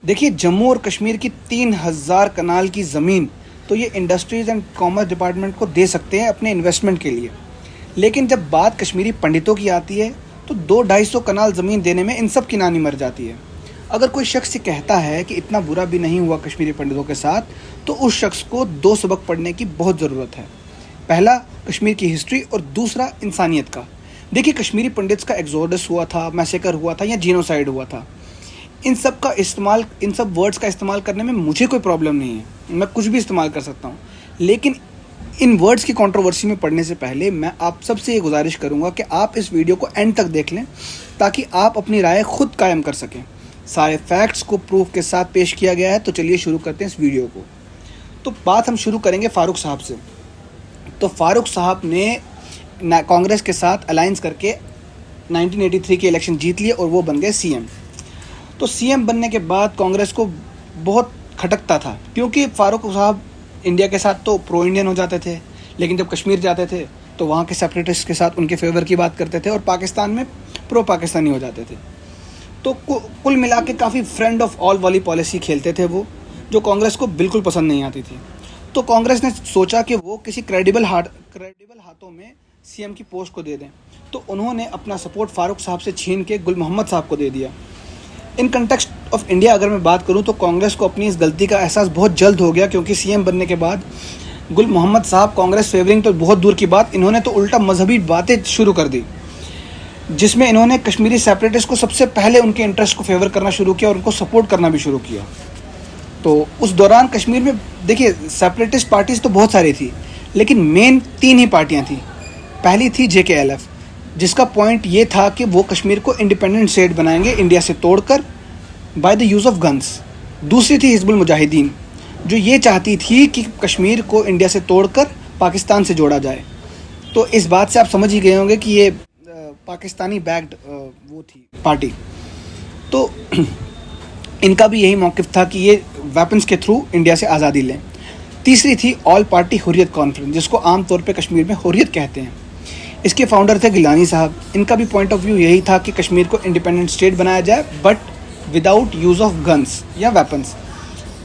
देखिए, जम्मू और कश्मीर की 3000 कनाल की ज़मीन तो ये इंडस्ट्रीज़ एंड कॉमर्स डिपार्टमेंट को दे सकते हैं अपने इन्वेस्टमेंट के लिए। लेकिन जब बात कश्मीरी पंडितों की आती है तो 200-250 कनाल ज़मीन देने में इन सब की नानी मर जाती है। अगर कोई शख्स ये कहता है कि इतना बुरा भी नहीं हुआ कश्मीरी पंडितों के साथ, तो उस शख्स को 2 सबक पढ़ने की बहुत ज़रूरत है। पहला, कश्मीर की हिस्ट्री, और दूसरा, इंसानियत का। देखिए, कश्मीरी पंडित्स का एक्सोडस हुआ था, मैसेकर हुआ था या जीनोसाइड हुआ था। इन सब वर्ड्स का इस्तेमाल करने में मुझे कोई प्रॉब्लम नहीं है, मैं कुछ भी इस्तेमाल कर सकता हूँ। लेकिन इन वर्ड्स की कंट्रोवर्सी में पढ़ने से पहले मैं आप सबसे ये गुजारिश करूँगा कि आप इस वीडियो को एंड तक देख लें, ताकि आप अपनी राय खुद कायम कर सकें। सारे फैक्ट्स को प्रूफ के साथ पेश किया गया है। तो चलिए शुरू करते हैं इस वीडियो को। तो बात हम शुरू करेंगे फ़ारूक साहब से। तो फ़ारूक साहब ने कांग्रेस के साथ अलायंस करके 1983 के इलेक्शन जीत लिए और वो बन गए सीएम। तो सीएम बनने के बाद कांग्रेस को बहुत खटकता था, क्योंकि फ़ारूक साहब इंडिया के साथ तो प्रो इंडियन हो जाते थे, लेकिन जब कश्मीर जाते थे तो वहाँ के सेपरेटिस्ट के साथ उनके फेवर की बात करते थे और पाकिस्तान में प्रो पाकिस्तानी हो जाते थे। तो कुल मिला के काफ़ी फ्रेंड ऑफ ऑल वाली पॉलिसी खेलते थे वो, जो कांग्रेस को बिल्कुल पसंद नहीं आती थी। तो कांग्रेस ने सोचा कि वो किसी क्रेडिबल हाथों में सीएम की पोस्ट को दे दें। तो उन्होंने अपना सपोर्ट फ़ारूक साहब से छीन के गुल मोहम्मद साहब को दे दिया। इन कंटेक्स्ट ऑफ इंडिया अगर मैं बात करूं तो कांग्रेस को अपनी इस गलती का एहसास बहुत जल्द हो गया, क्योंकि सीएम बनने के बाद गुल मोहम्मद साहब कांग्रेस फेवरिंग तो बहुत दूर की बात, इन्होंने तो उल्टा मजहबी बातें शुरू कर दी, जिसमें इन्होंने कश्मीरी सेपरेटिस्ट को सबसे पहले उनके इंटरेस्ट को फेवर करना शुरू किया और उनको सपोर्ट करना भी शुरू किया। तो उस दौरान कश्मीर में देखिए, सेपरेटिस्ट पार्टीज़ तो बहुत सारी थी, लेकिन मेन 3 ही पार्टियाँ थीं। पहली थी JKLF, जिसका पॉइंट ये था कि वो कश्मीर को इंडिपेंडेंट स्टेट बनाएंगे इंडिया से तोड़कर, by the use of guns. दूसरी थी हिजबुल मुजाहिदीन, जो ये चाहती थी कि कश्मीर को इंडिया से तोड़कर पाकिस्तान से जोड़ा जाए। तो इस बात से आप समझ ही गए होंगे कि ये पाकिस्तानी बैक्ड वो थी पार्टी। तो इनका भी यही मौक़िफ़ था कि ये वेपन्स के थ्रू इंडिया से आज़ादी लें। तीसरी थी ऑल पार्टी हुर्रियत कॉन्फ्रेंस, जिसको आम तौर पे कश्मीर में हुर्रियत कहते हैं। इसके फाउंडर थे गिलानी साहब। इनका भी पॉइंट ऑफ व्यू यही था कि कश्मीर को इंडिपेंडेंट स्टेट बनाया जाए, but without use of guns या वेपन्स,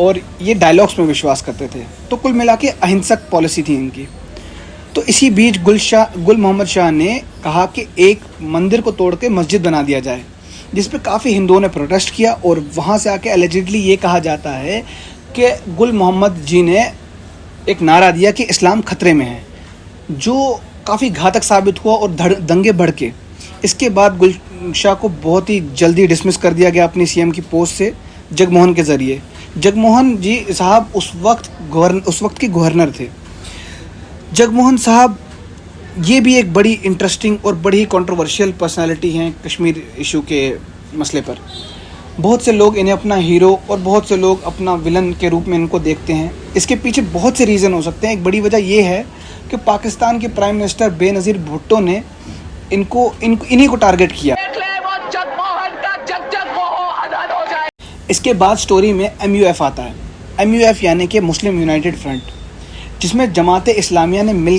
और ये डायलॉग्स में विश्वास करते थे। तो कुल मिला के अहिंसक पॉलिसी थी इनकी। तो इसी बीच गुल मोहम्मद शाह ने कहा कि एक मंदिर को तोड़ के मस्जिद बना दिया जाए, जिस पर काफ़ी हिंदुओं ने प्रोटेस्ट किया, और वहाँ से आके एलिजिडली ये कहा जाता है कि गुल मोहम्मद जी ने एक नारा दिया कि इस्लाम खतरे में है, जो काफ़ी घातक साबित हुआ और दंगे भड़के। इसके बाद गुल शाह को बहुत ही जल्दी डिसमिस कर दिया गया अपनी सीएम की पोस्ट से जगमोहन के ज़रिए। जगमोहन जी साहब उस वक्त के गवर्नर थे। जगमोहन साहब ये भी एक बड़ी इंटरेस्टिंग और बड़ी कंट्रोवर्शियल पर्सनालिटी हैं कश्मीर इशू के मसले पर। बहुत से लोग इन्हें अपना हीरो और बहुत से लोग अपना विलन के रूप में इनको देखते हैं। इसके पीछे बहुत से रीज़न हो सकते हैं। एक बड़ी वजह ये है कि पाकिस्तान के प्राइम मिनिस्टर बेनज़ीर भुट्टो ने इन्हीं को टारगेट किया। इसके बाद स्टोरी में MUF आता है। MUF यानी कि मुस्लिम यूनाइटेड फ्रंट, जिसमें जमात इस्लामिया ने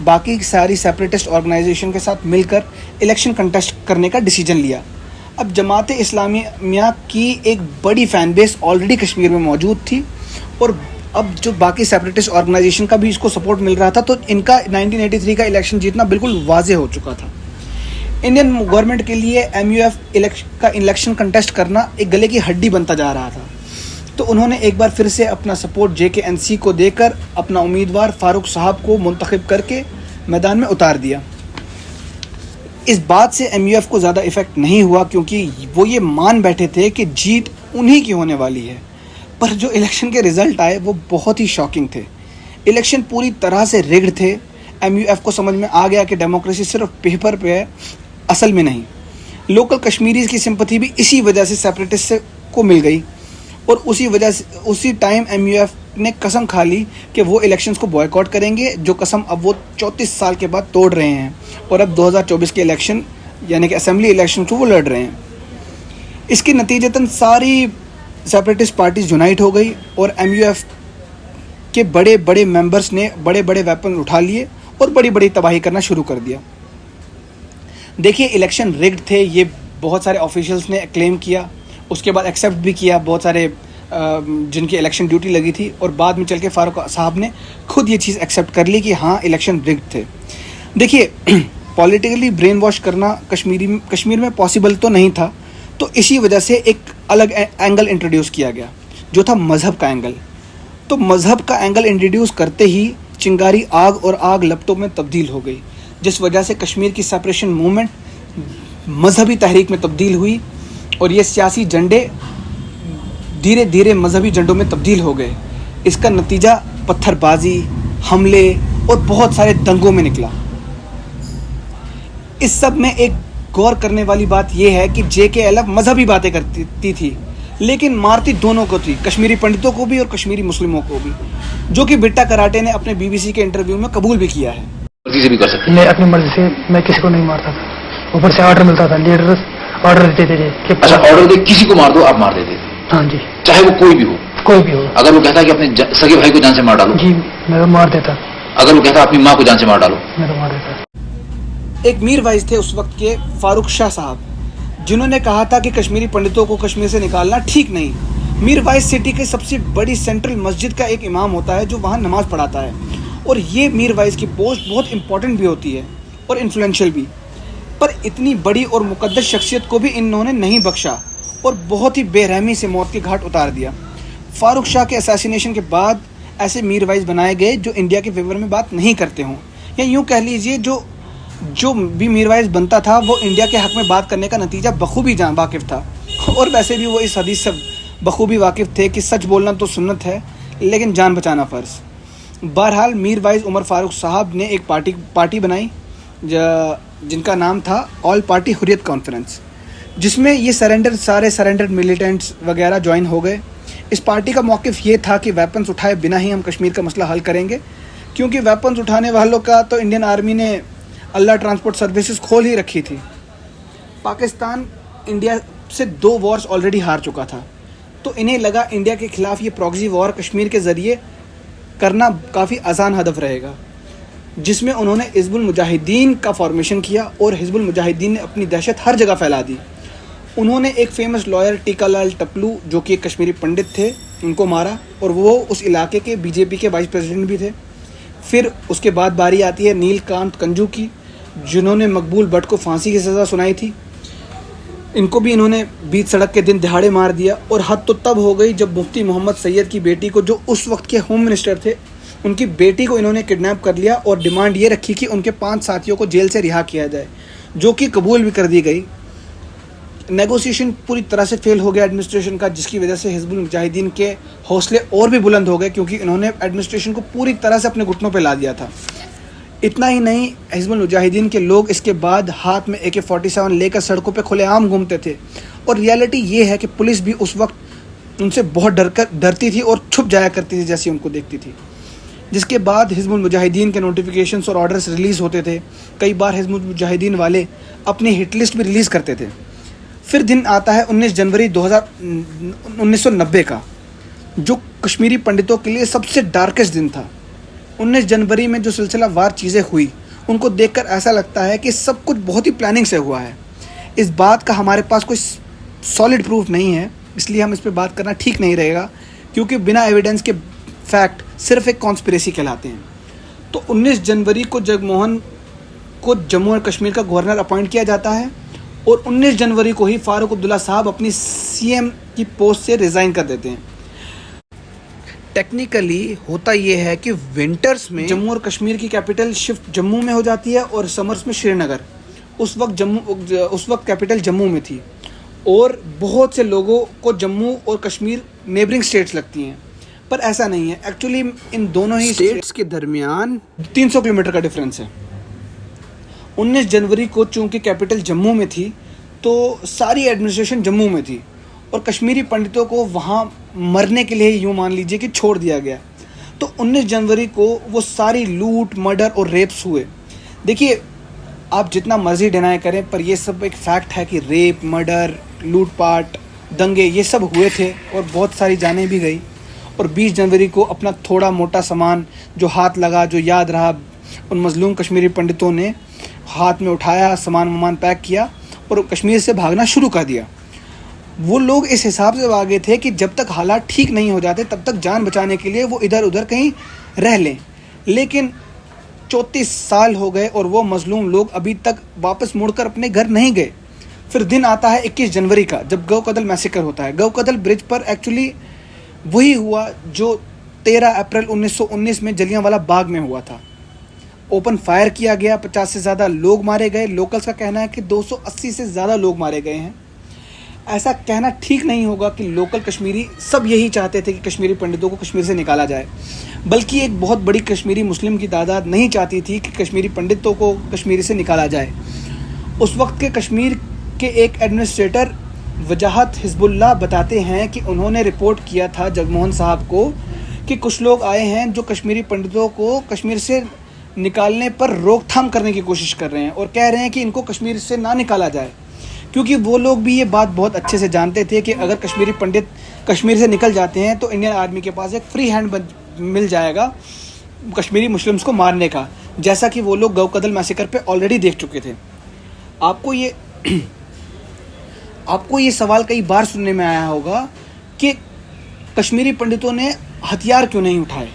बाकी सारी सेपरेटिस्ट ऑर्गेनाइजेशन के साथ मिलकर इलेक्शन कंटेस्ट करने का डिसीजन लिया। अब जमात इस्लामिया की एक बड़ी फ़ैन बेस ऑलरेडी कश्मीर में मौजूद थी, और अब जो बाकी सेपरेटिस्ट ऑर्गेनाइजेशन का भी इसको सपोर्ट मिल रहा था, तो इनका 1983 का इलेक्शन जीतना बिल्कुल वाज़े हो चुका था। इंडियन गवर्नमेंट के लिए MUF का इलेक्शन कंटेस्ट करना एक गले की हड्डी बनता जा रहा था। तो उन्होंने एक बार फिर से अपना सपोर्ट JKNC को देकर अपना उम्मीदवार फ़ारूक साहब को मुंतखब करके मैदान में उतार दिया। इस बात से MUF को ज़्यादा इफ़ेक्ट नहीं हुआ, क्योंकि वो ये मान बैठे थे कि जीत उन्हीं की होने वाली है। पर जो इलेक्शन के रिज़ल्ट आए वो बहुत ही शॉकिंग थे। इलेक्शन पूरी तरह से रिग्ड थे। MUF को समझ में आ गया कि डेमोक्रेसी सिर्फ पेपर पे है, असल में नहीं। लोकल कश्मीरीज़ की सिंपैथी भी इसी वजह से सेपरेटिस्ट को मिल गई, और उसी टाइम MUF ने कसम खा ली कि वो इलेक्शंस को बॉयकॉट करेंगे, जो कसम अब वो 34 साल के बाद तोड़ रहे हैं, और अब 2024 के इलेक्शन यानी कि असेंबली इलेक्शन को वो लड़ रहे हैं। इसके नतीजतन सारी सेपरेटिस्ट पार्टीज यूनाइट हो गई, और MUF के बड़े बड़े मेंबर्स ने बड़े बड़े वेपन उठा लिए और बड़ी बड़ी तबाही करना शुरू कर दिया। देखिए, इलेक्शन रिग्ड थे, ये बहुत सारे ऑफिशियल्स ने क्लेम किया, उसके बाद एक्सेप्ट भी किया बहुत सारे जिनकी इलेक्शन ड्यूटी लगी थी, और बाद में चल के फारूक साहब ने खुद ये चीज़ एक्सेप्ट कर ली कि हाँ इलेक्शन रिग्ड थे। देखिए पॉलिटिकली ब्रेन वॉश करना कश्मीर में पॉसिबल तो नहीं था, तो इसी वजह से एक अलग एंगल इंट्रोड्यूस किया गया जो था मज़हब का एंगल। तो मज़हब का एंगल इंट्रोड्यूस करते ही चिंगारी आग और आग लपटों में तब्दील हो गई, जिस वजह से कश्मीर की सेपरेशन मूवमेंट मजहबी तहरीक में तब्दील हुई, और ये सियासी झंडे धीरे धीरे मजहबी झंडों में तब्दील हो गए। इसका नतीजा पत्थरबाजी, हमले और बहुत सारे दंगों में निकला। इस सब में एक गौर करने वाली बात यह है कि JKLF मजहबी बातें करती थी, लेकिन मारती दोनों को थी, कश्मीरी पंडितों को भी और कश्मीरी मुस्लिमों को भी, जो कि बिट्टा कराटे ने अपने BBC के इंटरव्यू में कबूल भी किया है। किसी भी कर सकते, मैं अपनी मर्जी से मैं किसी को नहीं मारता था, ऊपर से ऑर्डर मिलता था, लीडर ऑर्डर देते थे कि अच्छा ऑर्डर दे किसी को मार दो, आप मार देते थे? हाँ जी, चाहे वो कोई भी हो। अगर वो कहता कि अपने सगे भाई को जान से मार डालो जी, मैं तो मार देता। अगर वो कहता अपनी माँ को जान से मार डालो, मैं तो मार देता। एक मीरवाइज थे उस वक्त के फारूक शाह साहब, जिन्होंने कहा था कि कश्मीरी पंडितों को कश्मीर से निकालना ठीक नहीं। मीरवाइज सिटी की सबसे बड़ी सेंट्रल मस्जिद का एक इमाम होता है जो वहाँ नमाज पढ़ाता है, और ये मीरवाइज की पोस्ट बहुत इंपॉर्टेंट भी होती है और इन्फ्लुएंशियल भी। पर इतनी बड़ी और मुकद्दस शख्सियत को भी इन्होंने नहीं बख्शा और बहुत ही बेरहमी से मौत के घाट उतार दिया। फारूक शाह के असैसिनेशन के बाद ऐसे मीरवाइज बनाए गए जो इंडिया के फेवर में बात नहीं करते हों, या यूँ कह लीजिए जो भी मीरवाइज बनता था वो इंडिया के हक़ में बात करने का नतीजा बखूबी वाकिफ़ था। और वैसे भी वो इस हदीस से बखूबी वाकिफ़ थे कि सच बोलना तो सुन्नत है, लेकिन जान बचाना फ़र्ज़। बहरहाल मीरवाइज उमर फारूक साहब ने एक पार्टी बनाई जिनका नाम था ऑल पार्टी हुर्रियत कॉन्फ्रेंस, जिसमें ये सारे सरेंडर मिलिटेंट्स वगैरह ज्वाइन हो गए। इस पार्टी का मौक़िफ़ ये था कि वेपन्स उठाए बिना ही हम कश्मीर का मसला हल करेंगे, क्योंकि वेपन्स उठाने वालों का तो इंडियन आर्मी ने अल्लाह ट्रांसपोर्ट सर्विसेज खोल ही रखी थी। पाकिस्तान इंडिया से 2 वॉर्स ऑलरेडी हार चुका था, तो इन्हें लगा इंडिया के ख़िलाफ़ ये प्रॉक्सी वॉर कश्मीर के ज़रिए करना काफ़ी आसान हदफ रहेगा, जिसमें उन्होंने हिज़्बुल मुजाहिदीन का फॉर्मेशन किया, और हिज़्बुल मुजाहिदीन ने अपनी दहशत हर जगह फैला दी। उन्होंने एक फेमस लॉयर टीकालाल टपलू, जो कि एक कश्मीरी पंडित थे, उनको मारा, और वो उस इलाके के BJP के वाइस प्रेसिडेंट भी थे। फिर उसके बाद बारी आती है नीलकांत कंजू की, जिन्होंने मकबूल भट्ट को फांसी की सज़ा सुनाई थी। इनको भी इन्होंने बीच सड़क के दिन दिहाड़े मार दिया, और हद तो तब हो गई जब मुफ्ती मोहम्मद सैयद की बेटी को, जो उस वक्त के होम मिनिस्टर थे, उनकी बेटी को इन्होंने किडनैप कर लिया और डिमांड ये रखी कि उनके 5 साथियों को जेल से रिहा किया जाए, जो कि कबूल भी कर दी गई। नेगोशिएशन पूरी तरह से फेल हो गया एडमिनिस्ट्रेशन का, जिसकी वजह से हिज़्बुल मुजाहिदीन के हौसले और भी बुलंद हो गए, क्योंकि इन्होंने एडमिनिस्ट्रेशन को पूरी तरह से अपने घुटनों पे ला दिया था। इतना ही नहीं, हिज़्बुल मुजाहिदीन के लोग इसके बाद हाथ में AK-47 लेकर सड़कों पे खुलेआम घूमते थे, और रियलिटी ये है कि पुलिस भी उस वक्त उनसे बहुत डरती थी और छुप जाया करती थी जैसी उनको देखती थी। जिसके बाद हिज़्बुल मुजाहिदीन के नोटिफिकेशंस और ऑर्डर्स रिलीज़ होते थे। कई बार हिज़्बुल मुजाहिदीन वाले अपनी हिट लिस्ट भी रिलीज़ करते थे। फिर दिन आता है 19 जनवरी 1990 का, जो कश्मीरी पंडितों के लिए सबसे डार्केस्ट दिन था। 19 जनवरी में जो सिलसिलावार चीज़ें हुई, उनको देखकर ऐसा लगता है कि सब कुछ बहुत ही प्लानिंग से हुआ है। इस बात का हमारे पास कोई सॉलिड प्रूफ नहीं है, इसलिए हम इस पर बात करना ठीक नहीं रहेगा, क्योंकि बिना एविडेंस के फैक्ट सिर्फ एक कॉन्स्पिरेसी कहलाते हैं। तो 19 जनवरी को जगमोहन को जम्मू और कश्मीर का गवर्नर अपॉइंट किया जाता है, और 19 जनवरी को ही फारूक अब्दुल्ला साहब अपनी CM की पोस्ट से रिज़ाइन कर देते हैं। टेक्निकली होता ये है कि विंटर्स में जम्मू और कश्मीर की कैपिटल शिफ्ट जम्मू में हो जाती है, और समर्स में श्रीनगर। उस वक्त कैपिटल जम्मू में थी, और बहुत से लोगों को जम्मू और कश्मीर नेबरिंग स्टेट्स लगती हैं, पर ऐसा नहीं है। एक्चुअली इन दोनों ही स्टेट्स के दरमियान 300 किलोमीटर का डिफरेंस है। 19 जनवरी को चूँकि कैपिटल जम्मू में थी, तो सारी एडमिनिस्ट्रेशन जम्मू में थी, और कश्मीरी पंडितों को वहाँ मरने के लिए यूँ मान लीजिए कि छोड़ दिया गया। तो 19 जनवरी को वो सारी लूट, मर्डर और रेप्स हुए। देखिए, आप जितना मर्जी डिनाई करें, पर ये सब एक फैक्ट है कि रेप, मर्डर, लूटपाट, दंगे ये सब हुए थे, और बहुत सारी जानें भी गई। और 20 जनवरी को अपना थोड़ा मोटा सामान जो हाथ लगा, जो याद रहा, उन मजलूम कश्मीरी पंडितों ने हाथ में उठाया, सामान पैक किया और कश्मीर से भागना शुरू कर दिया। वो लोग इस हिसाब से भागे थे कि जब तक हालात ठीक नहीं हो जाते तब तक जान बचाने के लिए वो इधर उधर कहीं रह लें। लेकिन 34 साल हो गए और वो मजलूम लोग अभी तक वापस मुड़कर अपने घर नहीं गए। फिर दिन आता है 21 जनवरी का, जब गौ कदल मैसेकर होता है। गौ कदल ब्रिज पर एक्चुअली वही हुआ जो 13 अप्रैल 1919 में जलियांवाला बाग में हुआ था। ओपन फायर किया गया, 50 से ज़्यादा लोग मारे गए। लोकल्स का कहना है कि 280 से ज़्यादा लोग मारे गए हैं। ऐसा कहना ठीक नहीं होगा कि लोकल कश्मीरी सब यही चाहते थे कि कश्मीरी पंडितों को कश्मीर से निकाला जाए, बल्कि एक बहुत बड़ी कश्मीरी मुस्लिम की तादाद नहीं चाहती थी कि कश्मीरी पंडितों को कश्मीर से निकाला जाए। उस वक्त के कश्मीर के एक एडमिनिस्ट्रेटर वजाहत हिजबुल्लाह बताते हैं कि उन्होंने रिपोर्ट किया था जगमोहन साहब को कि कुछ लोग आए हैं जो कश्मीरी पंडितों को कश्मीर से निकालने पर रोकथाम करने की कोशिश कर रहे हैं और कह रहे हैं कि इनको कश्मीर से ना निकाला जाए, क्योंकि वो लोग भी ये बात बहुत अच्छे से जानते थे कि अगर कश्मीरी पंडित कश्मीर से निकल जाते हैं तो इंडियन आर्मी के पास एक फ्री हैंड मिल जाएगा कश्मीरी मुस्लिम्स को मारने का, जैसा कि वो लोग गौ कदल मैसेकर पे ऑलरेडी देख चुके थे। आपको ये सवाल कई बार सुनने में आया होगा कि कश्मीरी पंडितों ने हथियार क्यों नहीं उठाए।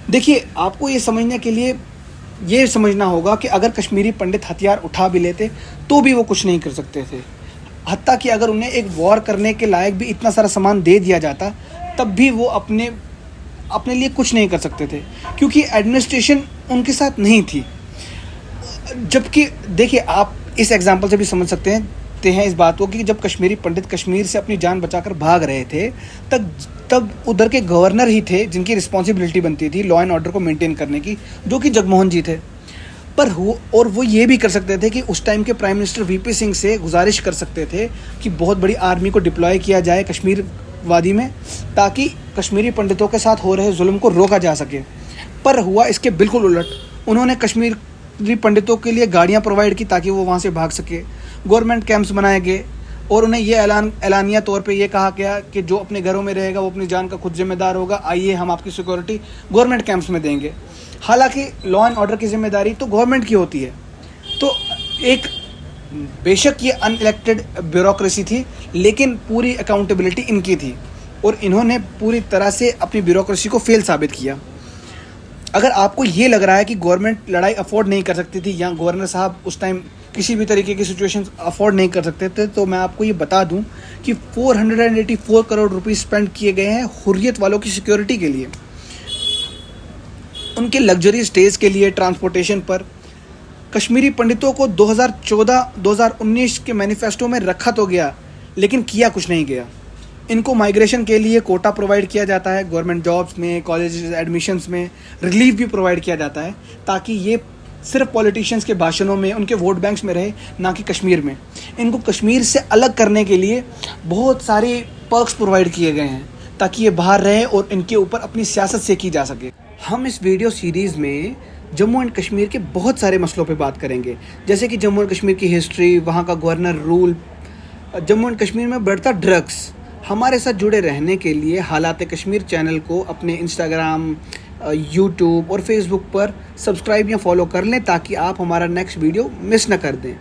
देखिए, आपको ये समझने के लिए ये समझना होगा कि अगर कश्मीरी पंडित हथियार उठा भी लेते तो भी वो कुछ नहीं कर सकते थे। हत्ता कि अगर उन्हें एक वॉर करने के लायक भी इतना सारा सामान दे दिया जाता तब भी वो अपने लिए कुछ नहीं कर सकते थे, क्योंकि एडमिनिस्ट्रेशन उनके साथ नहीं थी। जबकि देखिए, आप इस एग्जाम्पल से भी समझ सकते हैं इस बात को कि जब कश्मीरी पंडित कश्मीर से अपनी जान बचाकर भाग रहे थे तब उधर के गवर्नर ही थे जिनकी रिस्पॉन्सिबिलिटी बनती थी लॉ एंड ऑर्डर को मेंटेन करने की, जो कि जगमोहन जी थे। और वो ये भी कर सकते थे कि उस टाइम के प्राइम मिनिस्टर वीपी सिंह से गुजारिश कर सकते थे कि बहुत बड़ी आर्मी को डिप्लॉय किया जाए कश्मीर वादी में, ताकि कश्मीरी पंडितों के साथ हो रहे जुल्म को रोका जा सके। पर हुआ इसके बिल्कुल उलट। उन्होंने कश्मीरी पंडितों के लिए गाड़ियाँ प्रोवाइड की ताकि वो वहाँ से भाग सके। गवर्नमेंट कैंप्स बनाए गए और उन्हें ये ऐलानिया तौर पे ये कहा गया कि जो अपने घरों में रहेगा वो अपनी जान का खुद जिम्मेदार होगा, आइए हम आपकी सिक्योरिटी गवर्नमेंट कैंप्स में देंगे। हालांकि लॉ एंड ऑर्डर की जिम्मेदारी तो गवर्नमेंट की होती है। तो एक बेशक ये अनइलेक्टेड ब्यूरोक्रेसी थी, लेकिन पूरी अकाउंटेबिलिटी इनकी थी और इन्होंने पूरी तरह से अपनी ब्यूरोक्रेसी को फेल साबित किया। अगर आपको ये लग रहा है कि गवर्नमेंट लड़ाई अफोर्ड नहीं कर सकती थी या गवर्नर साहब उस टाइम किसी भी तरीके की सिचुएशन अफोर्ड नहीं कर सकते थे, तो मैं आपको ये बता दूं कि 484 करोड़ रुपए स्पेंड किए गए हैं हुर्रियत वालों की सिक्योरिटी के लिए, उनके लग्जरी स्टेज के लिए, ट्रांसपोर्टेशन पर। कश्मीरी पंडितों को 2014-2019 के मैनिफेस्टो में रखा तो गया, लेकिन किया कुछ नहीं गया। इनको माइग्रेशन के लिए कोटा प्रोवाइड किया जाता है, गवर्नमेंट जॉब्स में, कॉलेज एडमिशन्स में रिलीफ भी प्रोवाइड किया जाता है, ताकि ये सिर्फ पॉलिटिशियंस के भाषणों में, उनके वोट बैंक्स में रहे, ना कि कश्मीर में। इनको कश्मीर से अलग करने के लिए बहुत सारे पर्क्स प्रोवाइड किए गए हैं ताकि ये बाहर रहे और इनके ऊपर अपनी सियासत से की जा सके। हम इस वीडियो सीरीज़ में जम्मू एंड कश्मीर के बहुत सारे मसलों पे बात करेंगे, जैसे कि जम्मू एंड कश्मीर की हिस्ट्री, वहाँ का governor rule, Jammu and Kashmir में बढ़ता ड्रग्स। हमारे साथ जुड़े रहने के लिए हालात कश्मीर चैनल को अपने इंस्टाग्राम, यूट्यूब और फेसबुक पर सब्सक्राइब या फॉलो कर लें, ताकि आप हमारा नेक्स्ट वीडियो मिस न कर दें।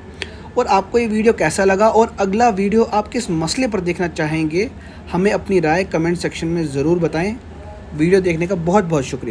और आपको ये वीडियो कैसा लगा और अगला वीडियो आप किस मसले पर देखना चाहेंगे, हमें अपनी राय कमेंट सेक्शन में ज़रूर बताएं। वीडियो देखने का बहुत बहुत शुक्रिया।